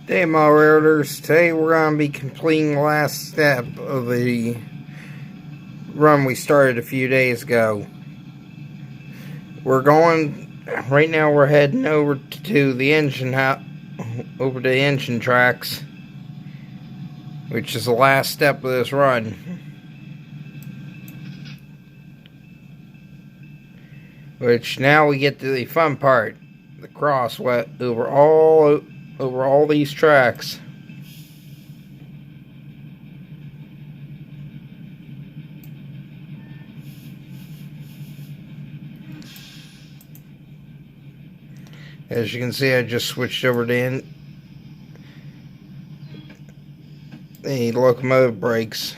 Hey, my routers. Today we're going to be completing the last step of the run we started a few days ago. Right now we're heading over to the over the engine tracks, which is the last step of this run. Which now we get to the fun part, the cross over all these tracks. As you can see, I just switched over to the locomotive brakes.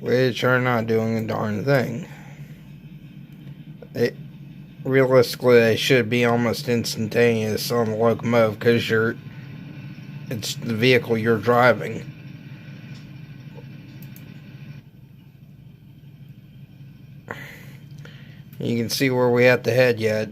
Which are not doing a darn thing. Realistically, they should be almost instantaneous on the locomotive because it's the vehicle you're driving. You can see where we have to head yet.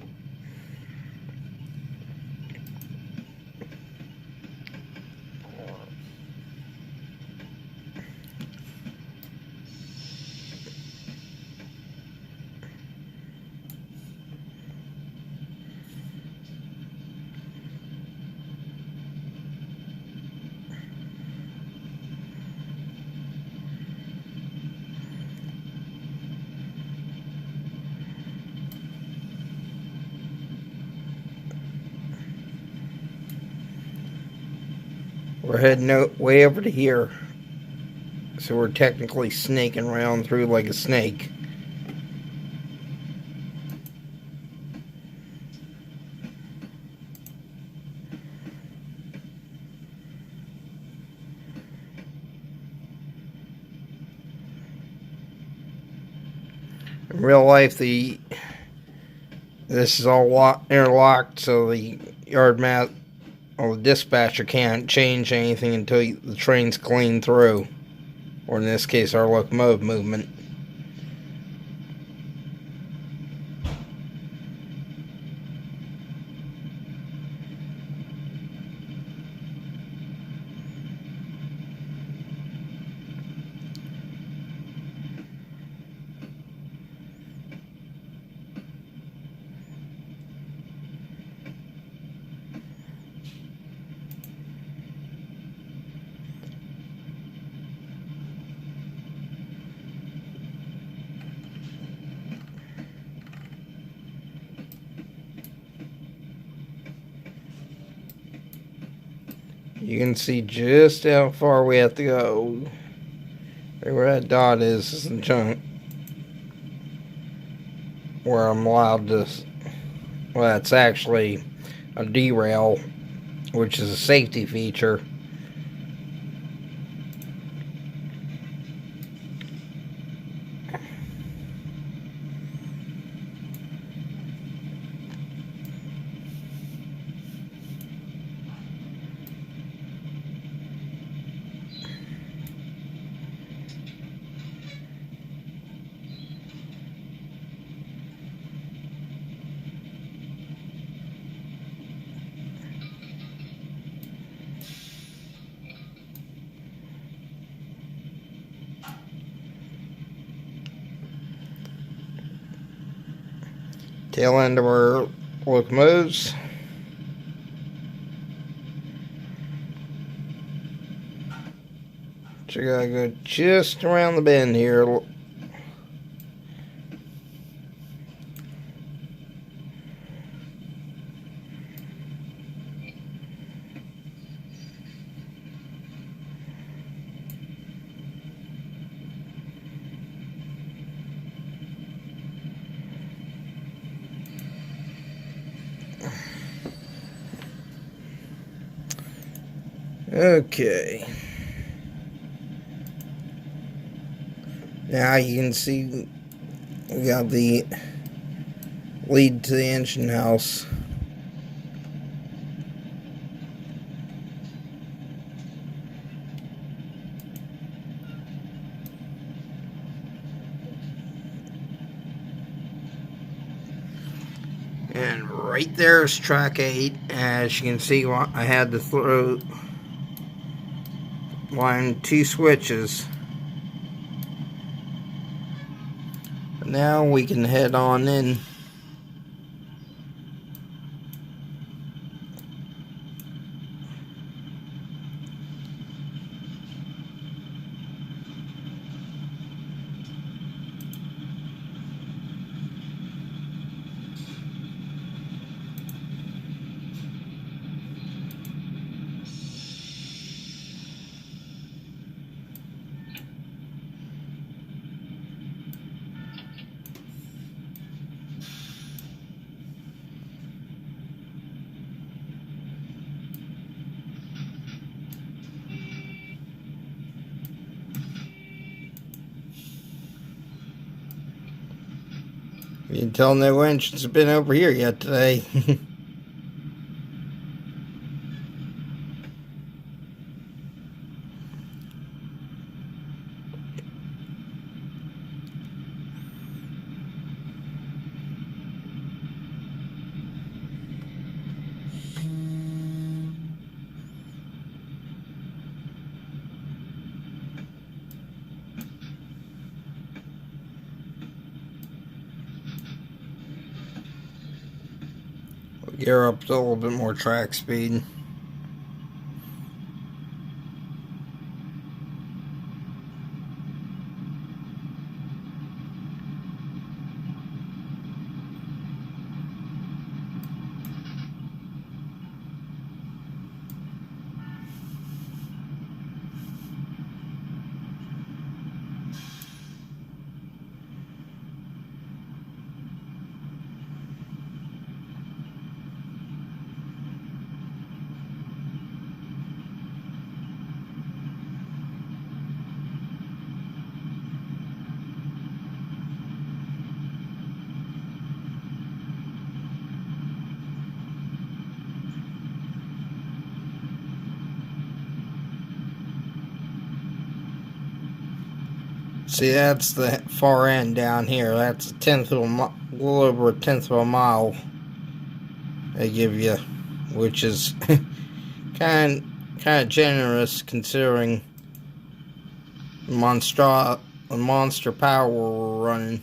We're heading way over to here. So we're technically snaking around through like a snake. In real life, this is all interlocked, so the yard mat or the dispatcher can't change anything until the train's clean through, or in this case, our locomotive movement. You can see just how far we have to go. Where that dot is the chunk where I'm allowed to. Well, that's actually a derail, which is a safety feature. Tail end of our locomotives. So you gotta go just around the bend here. Okay. Now you can see we got the lead to the engine house. And right there is track 8. As you can see, I had to throw line 2 switches. But now we can head on in. You can tell no engines have been over here yet today. Gear up to a little bit more track speed. See, that's the far end down here. That's a little over a tenth of a mile they give you, which is kind of generous considering the monster power we're running.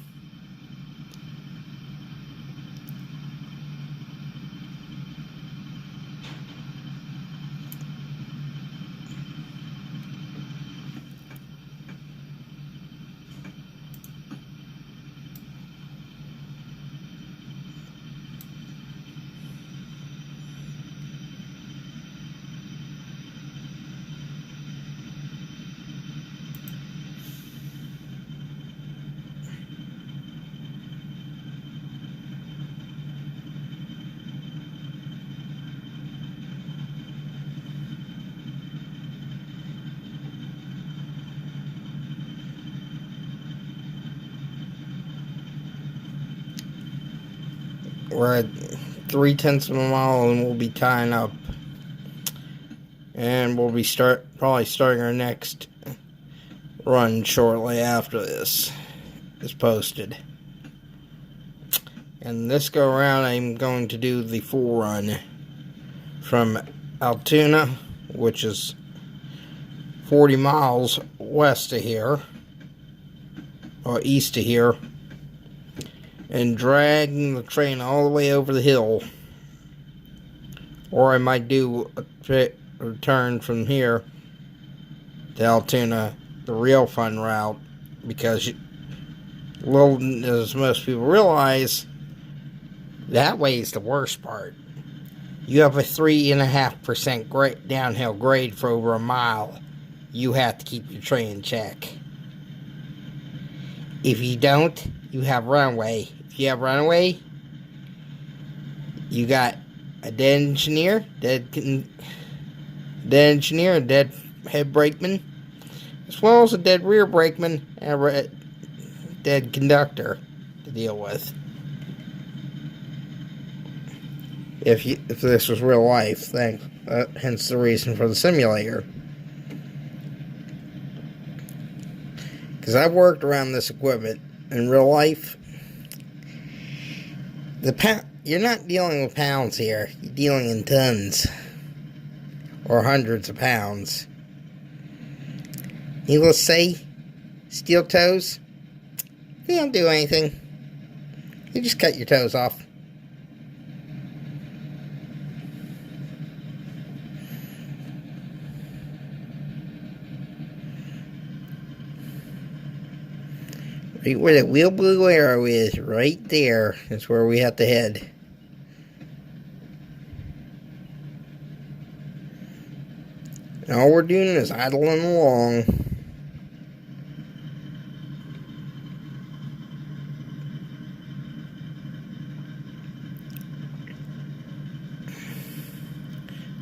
We're at 3/10 of a mile and we'll be tying up. And we'll be probably starting our next run shortly after this is posted. And this go around I'm going to do the full run from Altoona, which is 40 miles west of here, or east of here, and dragging the train all the way over the hill. Or I might do a return from here to Altoona, the real fun route, because little as most people realize, that way is the worst part. You have a 3.5% downhill grade for over a mile. You have to keep your train in check. If you don't, you have runaway. If you have runaway, you got a dead engineer, a dead head brakeman, as well as a dead rear brakeman and a dead conductor to deal with. if this was real life. Hence the reason for the simulator. Because I've worked around this equipment in real life. You're not dealing with pounds here. You're dealing in tons or hundreds of pounds. Needless to say, steel toes, they don't do anything. You just cut your toes off. Right where the wheel blue arrow is, right there, is where we have to head. And all we're doing is idling along.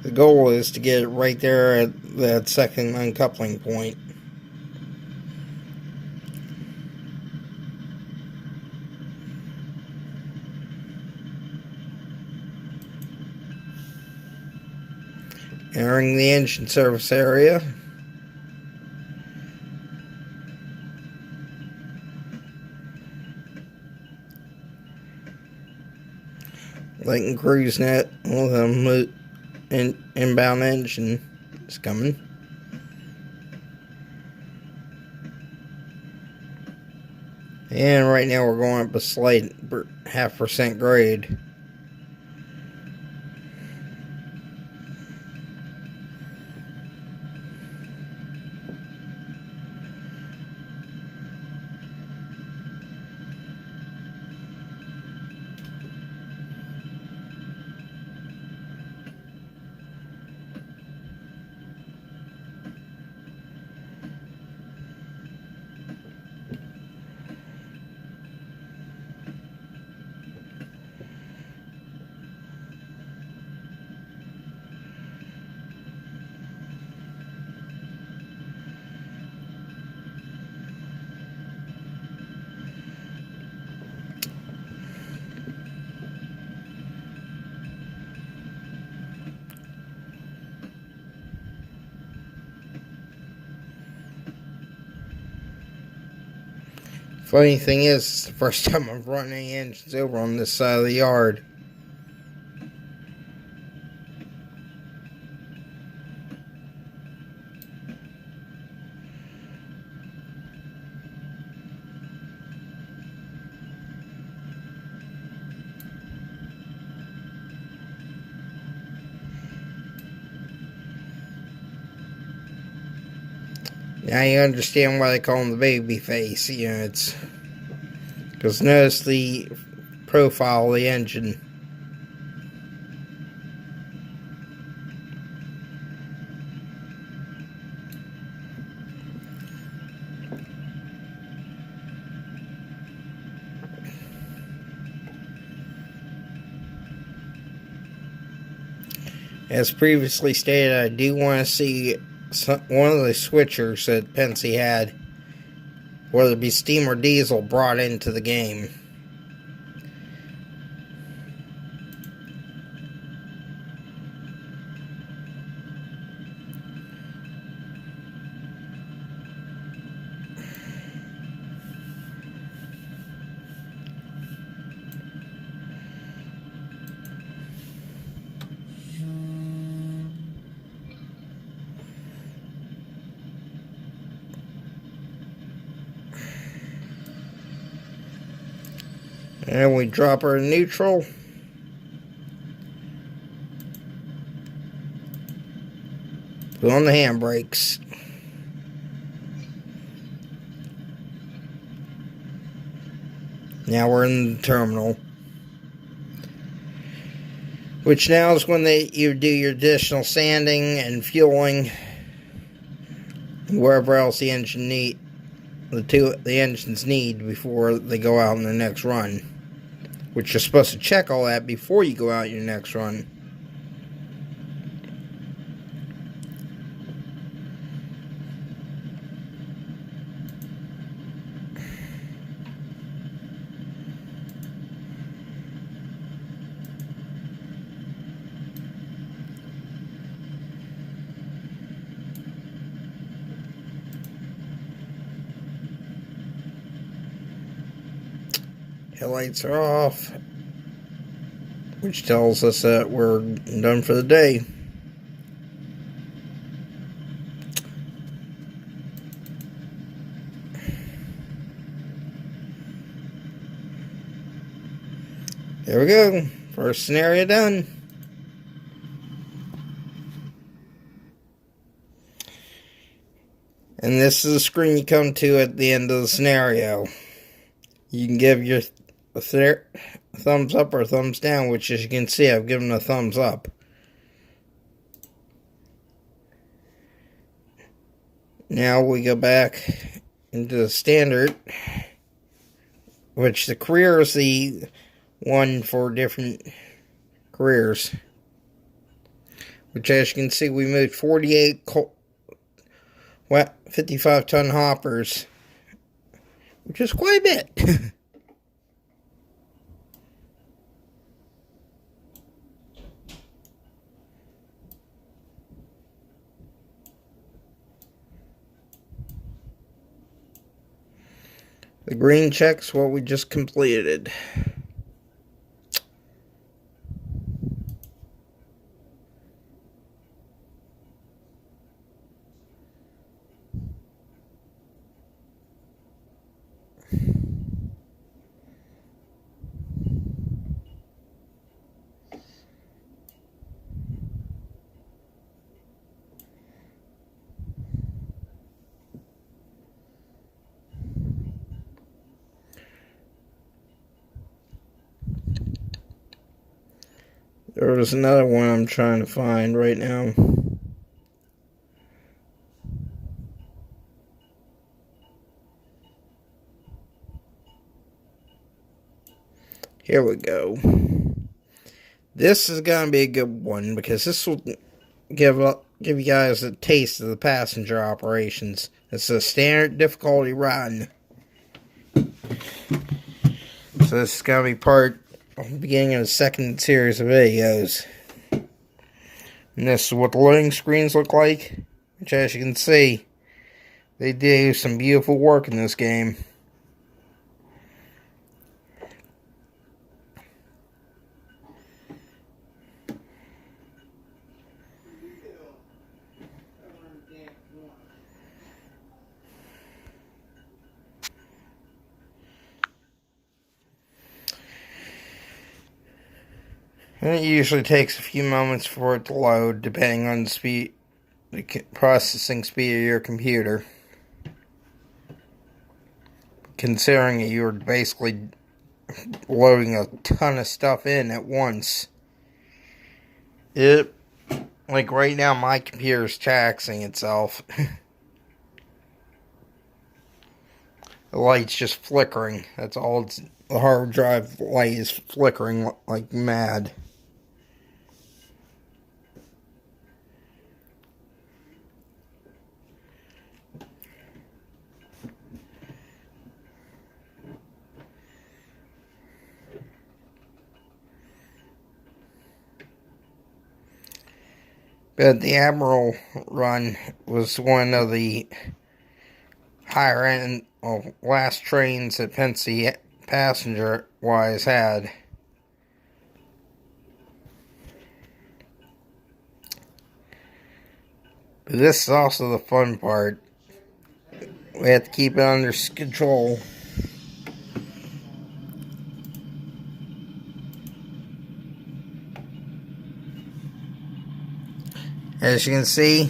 The goal is to get it right there at that second uncoupling point. Entering the engine service area. Letting cruise net with an inbound engine is coming. And right now we're going up a slight 0.5% grade. Funny thing is, it's the first time I've run any engines over on this side of the yard. Now you understand why they call him the baby face. You know, it's because notice the profile of the engine. As previously stated, I do want to see one of the switchers that Penske had, whether it be steam or diesel, brought into the game. And we drop her in neutral. Put on the handbrakes. Now we're in the terminal. Which now is when you do your additional sanding and fueling. Wherever else the engine the engines need before they go out on their next run. Which you're supposed to check all that before you go out your next run. Headlights are off, which tells us that we're done for the day. There we go. First scenario done. And this is the screen you come to at the end of the scenario. You can give your thumbs up or thumbs down, which as you can see, I've given a thumbs up. Now we go back into the standard, which the career is the one for different careers. Which as you can see, we moved 48 55-ton hoppers, which is quite a bit. The green check's what we just completed. There was another one I'm trying to find right now. Here we go. This is going to be a good one because this will give you guys a taste of the passenger operations. It's a standard difficulty run. So this is going to be part of the beginning of the second series of videos. And this is what the loading screens look like. Which as you can see, they do some beautiful work in this game. And it usually takes a few moments for it to load, depending on the speed, the processing speed of your computer. Considering that you're basically loading a ton of stuff in at once. Like right now, my computer's taxing itself. The light's just flickering. That's all. The hard drive light is flickering like mad. But the Admiral run was one of the higher end, last trains that Pensy passenger-wise had. But this is also the fun part. We have to keep it under control. As you can see,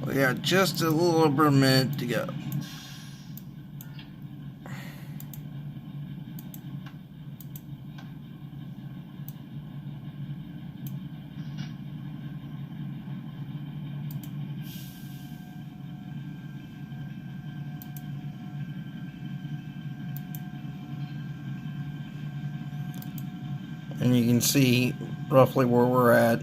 we got just a little over a minute to go. And you can see roughly where we're at.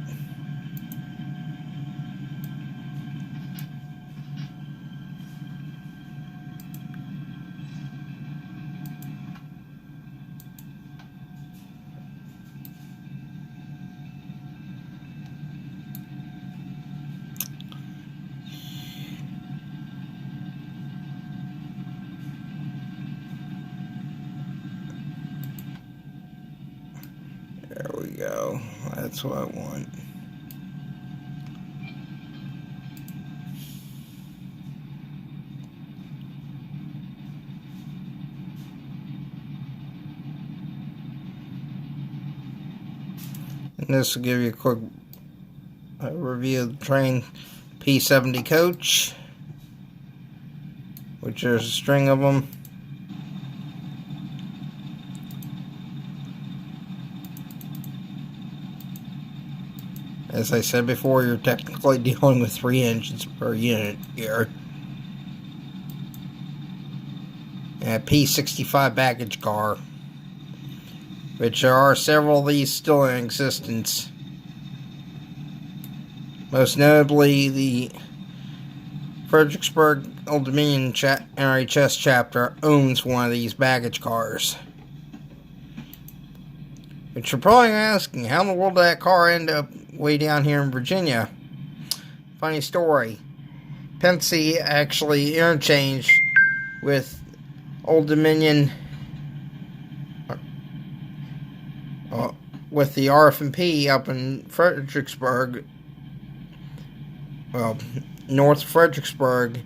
There we go. That's what I want. And this will give you a quick review of the train P70 coach, which there's a string of them. As I said before, you're technically dealing with 3 engines per unit here. And a P65 baggage car, which there are several of these still in existence. Most notably, the Fredericksburg Old Dominion NRHS chapter owns one of these baggage cars. But you're probably asking, how in the world did that car end up way down here in Virginia? Funny story. Pensy actually interchanged with Old Dominion with the RF&P up in Fredericksburg, well, North Fredericksburg,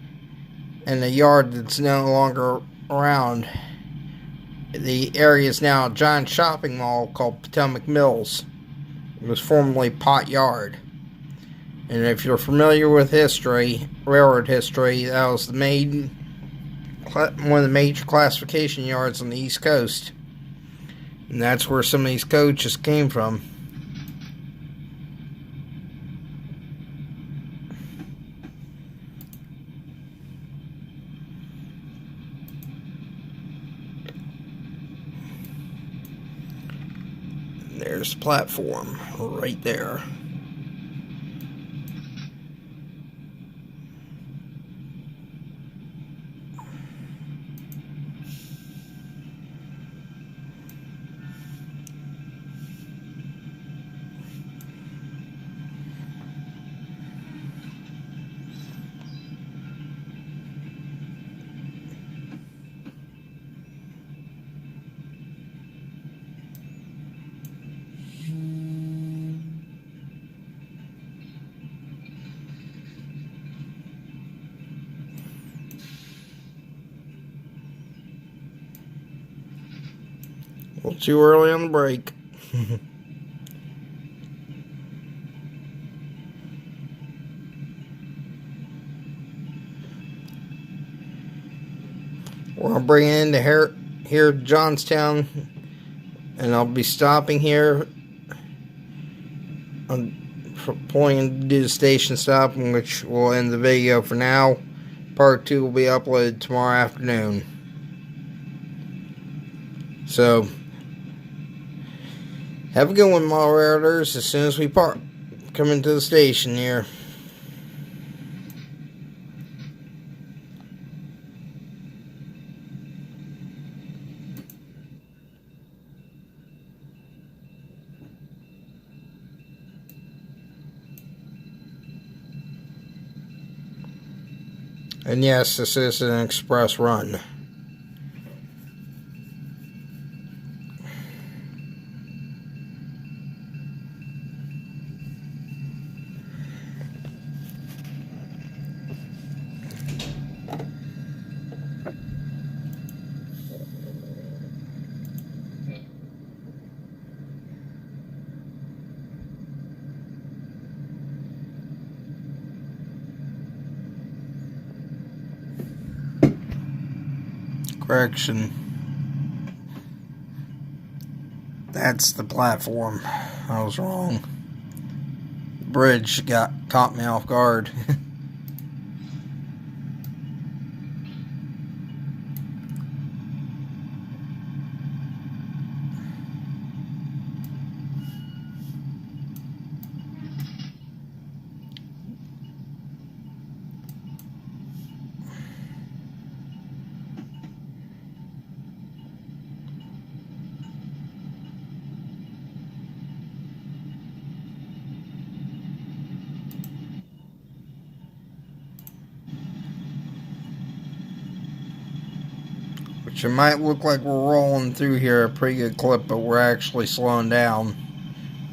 and the yard that's no longer around. The area is now a giant shopping mall called Potomac Mills. It was formerly Pot Yard. And if you're familiar with history, railroad history, that was the one of the major classification yards on the East Coast. And that's where some of these coaches came from. There's the platform right there. A little too early on the break. We're going to bring it into here Johnstown, and I'll be stopping here pulling into the station stop, which will end the video for now. Part 2 will be uploaded tomorrow afternoon. So, have a good one, my railroaders, as soon as we come into the station here. And yes, this is an express run. Correction. That's the platform. I was wrong. The bridge caught me off guard. Which it might look like we're rolling through here at a pretty good clip, but we're actually slowing down.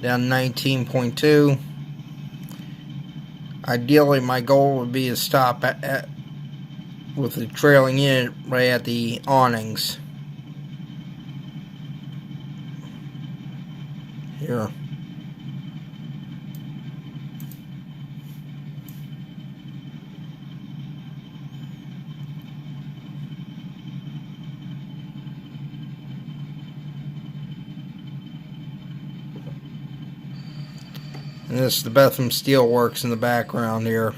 down 19.2. Ideally, my goal would be to stop with the trailing unit right at the awnings. Here. And this is the Bethlehem Steel Works in the background here.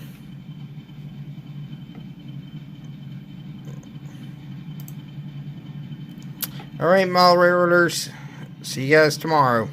Alright, model railroaders. See you guys tomorrow.